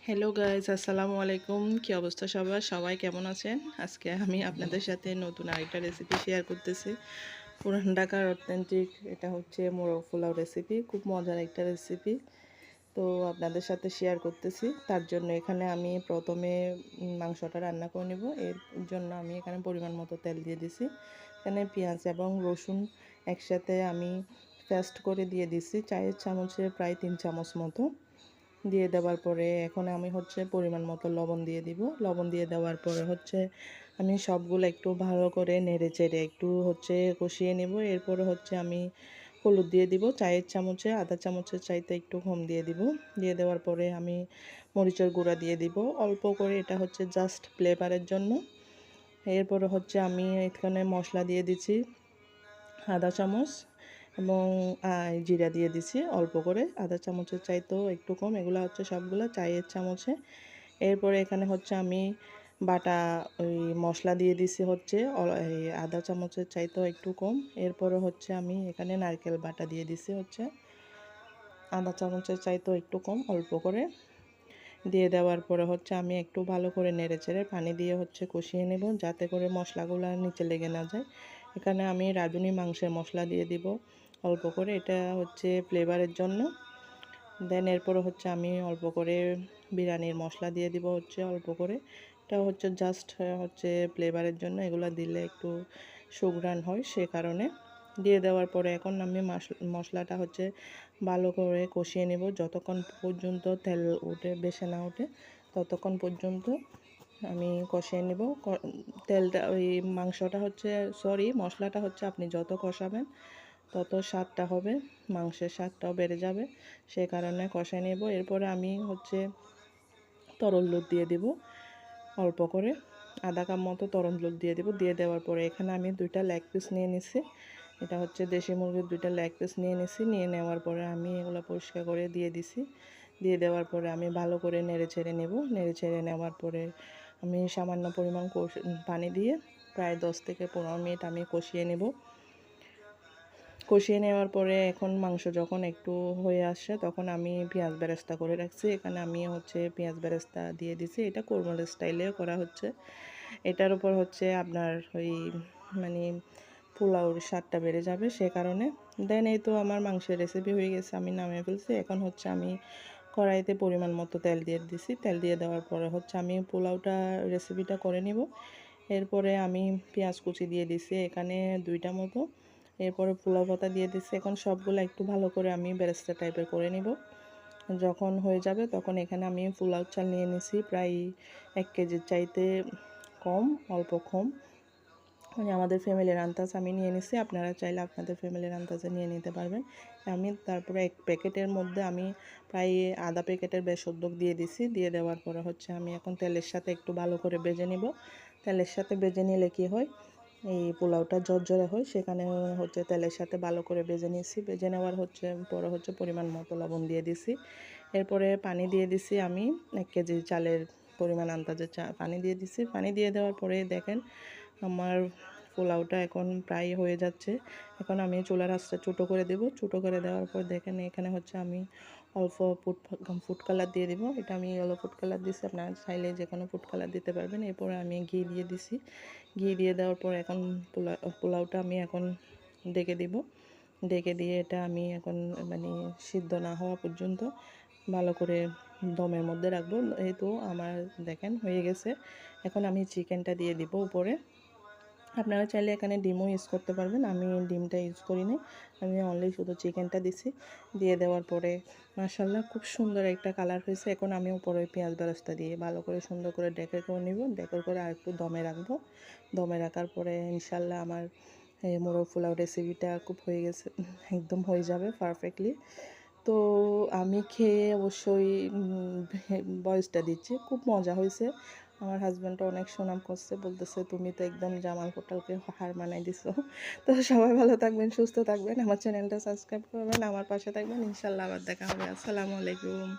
Hello guys, আসসালামু আলাইকুম। কি অবস্থা সবার? সবাই কেমন আছেন? আজকে আমি আপনাদের সাথে নতুন আরেকটা রেসিপি শেয়ার করতেছি। পুরান ঢাকার অথেন্টিক, এটা হচ্ছে মোরগ পোলাও রেসিপি। খুব মজার একটা রেসিপি, তো আপনাদের সাথে শেয়ার করতেছি। তার জন্য এখানে আমি প্রথমে মাংসটা রান্না করে নেব। এর জন্য আমি এখানে পরিমাণ মতো তেল দিয়ে দিছি। এখানে পেঁয়াজ এবং রসুন একসাথে আমি পেস্ট করে দিয়ে দিছি, চায়ের চামচে প্রায় 3 চামচ মতো দিয়ে দেওয়ার পরে এখন আমি হচ্ছে পরিমাণ মতো লবণ দিয়ে দিব। লবণ দিয়ে দেওয়ার পরে হচ্ছে আমি সবগুলো একটু ভালো করে নেড়ে চেড়ে একটু হচ্ছে কষিয়ে নেব। এরপরে হচ্ছে আমি হলুদ দিয়ে দিব, চায়ের চামচে আধা চামচের চাইতে একটু কম দিয়ে দিব। দিয়ে দেওয়ার পরে আমি মরিচের গুঁড়া দিয়ে দিব অল্প করে, এটা হচ্ছে জাস্ট ফ্লেভারের জন্য। এরপরে হচ্ছে আমি এখানে মশলা দিয়ে দিচ্ছি আধা চামচ, এবং জিরা দিয়ে দিছি অল্প করে, আধা চামচের চাইতেও একটু কম। এগুলো হচ্ছে সবগুলো চায়ের চামচে। এরপরে এখানে হচ্ছে আমি বাটা ওই মশলা দিয়ে দিছি হচ্ছে এই আধা চামচের চাইতেও একটু কম। এরপরে হচ্ছে আমি এখানে নারকেল বাটা দিয়ে দিছি হচ্ছে আধা চামচের চাইতেও একটু কম, অল্প করে দিয়ে দেওয়ার পরে হচ্ছে আমি একটু ভালো করে নেড়ে চেড়ে পানি দিয়ে হচ্ছে কষিয়ে নেব, যাতে করে মশলাগুলো নিচে লেগে না যায়। এখানে আমি রাঁধুনি মাংসের মশলা দিয়ে দিব অল্প করে, এটা হচ্ছে ফ্লেভারের জন্য। দেন এরপরে হচ্ছে আমি অল্প করে বিরিয়ানির মশলা দিয়ে দিব হচ্ছে অল্প করে, এটা হচ্ছে জাস্ট হচ্ছে ফ্লেভারের জন্য। এগুলো দিলে একটু সুঘ্রাণ হয়, সে কারণে দিয়ে দেওয়ার পরে এখন আমি মশলাটা হচ্ছে ভালো করে কষিয়ে নেব যতক্ষণ পর্যন্ত তেল উঠে বেশি না ওঠে, ততক্ষণ পর্যন্ত আমি কষিয়ে নেব। তেলটা ওই মাংসটা হচ্ছে মশলাটা হচ্ছে আপনি যত কষাবেন তত স্বাদটা হবে, মাংসের স্বাদটাও বেড়ে যাবে, সে কারণে কষায় নেব। এরপরে আমি হচ্ছে তরল দুধ দিয়ে দিব অল্প করে, আধা কাপ মতো তরল দুধ দিয়ে দিব। দিয়ে দেওয়ার পরে এখানে আমি 2টা লেগ পিস নিয়ে নিছি, এটা হচ্ছে দেশি মুরগির 2টা লেগ পিস নিয়ে নিছি। নিয়ে নেওয়ার পরে আমি এগুলো পরিষ্কার করে দিয়ে দিছি। দিয়ে দেওয়ার পরে আমি ভালো করে নেড়ে ছেড়ে নেব। নেড়ে ছেড়ে নেওয়ার পরে আমি সামান্য পরিমাণ পানি দিয়ে প্রায় 10 থেকে 15 মিনিট আমি কষিয়ে নেব। কষিয়ে নেওয়ার পরে এখন মাংস যখন একটু হয়ে আসে তখন আমি পেঁয়াজ বেরেস্তা করে রাখছি, এখানে আমি হচ্ছে পেঁয়াজ বেরেস্তা দিয়ে দিছি। এটা কোরমার স্টাইলে করা হচ্ছে, এটার উপর হচ্ছে আপনার ওই মানে পোলাওর স্বাদটা বেড়ে যাবে, সে কারণে। দেন এই তো আমার মাংসের রেসিপি হয়ে গেছে, আমি নামিয়ে ফেলছি। এখন হচ্ছে আমি কড়াইতে পরিমাণ মতো তেল দিয়ে দিছি। তেল দিয়ে দেওয়ার পরে হচ্ছে আমি পোলাওটা রেসিপিটা করে নিব। এরপরে আমি পেঁয়াজ কুচি দিয়ে দিছি এখানে 2টা মতো। এরপরে পোলাও পাতা দিয়ে দিচ্ছি। এখন সবগুলো একটু ভালো করে আমি বেরেস্তা টাইপের করে নিব। যখন হয়ে যাবে তখন এখানে আমি পোলাও চাল নিয়ে নিছি প্রায় 1 কেজির চাইতে কম, অল্প কম, মানে আমাদের ফ্যামিলির আন্দাজ আমি নিয়ে নিছি। আপনারা চাইলে আপনাদের ফ্যামিলির আন্দাজে নিয়ে নিতে পারবেন। আমি তারপরে 1 প্যাকেটের মধ্যে আমি প্রায় আধা প্যাকেটের বেসরদক দিয়ে দিছি। দিয়ে দেওয়ার পরে হচ্ছে আমি এখন তেলের সাথে একটু ভালো করে ভেজে নিব। তেলের সাথে ভেজে নিলে কি হয়, এই পোলাওটা ঝরঝরে হয়, সেখানে হচ্ছে তেলের সাথে ভালো করে ভেজে নিয়েছি। ভেজে নেওয়ার হচ্ছে পরে হচ্ছে পরিমাণ মতো লবণ দিয়ে দিছি। এরপরে পানি দিয়ে দিছি আমি 1 কেজি চালের পরিমাণ আন্দাজে পানি দিয়ে দিছি। পানি দিয়ে দেওয়ার পরে দেখেন আমার পোলাওটা এখন প্রায় হয়ে যাচ্ছে। এখন আমি চুলার আঁচটা ছোটো করে দেব। ছোটো করে দেওয়ার পর দেখেন এখানে হচ্ছে আমি অল্প ফুড কালার দিয়ে দিব। এটা আমি ইয়েলো ফুড কালার দিছি, আপনারা চাইলে যে কোনো ফুড কালার দিতে পারবেন। এরপরে আমি ঘি দিয়ে দিছি। ঘি দিয়ে দেওয়ার পর এখন পোলাওটা আমি এখন ঢেকে দিব। ঢেকে দিয়ে এটা আমি এখন মানে সিদ্ধ না হওয়া পর্যন্ত ভালো করে দমের মধ্যে রাখবো। এই তো আমার দেখেন হয়ে গেছে। এখন আমি চিকেনটা দিয়ে দিব উপরে। আপনারা চাইলে এখানে ডিমও ইউজ করতে পারবেন, আমি ডিমটা ইউজ করি নি, আমি অনলি শুধু চিকেনটা দিছি। দিয়ে দেওয়ার পরে মাশাআল্লাহ খুব সুন্দর একটা কালার হয়েছে। এখন আমি উপরে পেঁয়াজ বেরেস্তা দিয়ে ভালো করে সুন্দর করে ডেকোর করে নিব। ডেকোর করে আর একটু দমে রাখবো। দমে রাখার পরে ইনশাল্লাহ আমার এই মোরগ পোলাও রেসিপিটা খুব হয়ে গেছে, একদম হয়ে যাবে পারফেক্টলি। তো আমি খেয়ে অবশ্যই ভয়েসটা দিচ্ছি, খুব মজা হয়েছে। আমার হাজব্যান্ডটা অনেক সুনাম করছে, বলতেছে তুমি তো একদম জামাল হোটেলকে হার মানাই দিছো। তো সবাই ভালো থাকবেন, সুস্থ থাকবেন, আমার চ্যানেলটা সাবস্ক্রাইব করবেন, আমার পাশে থাকবেন। ইনশাল্লাহ আবার দেখা হবে। আসসালামু আলাইকুম।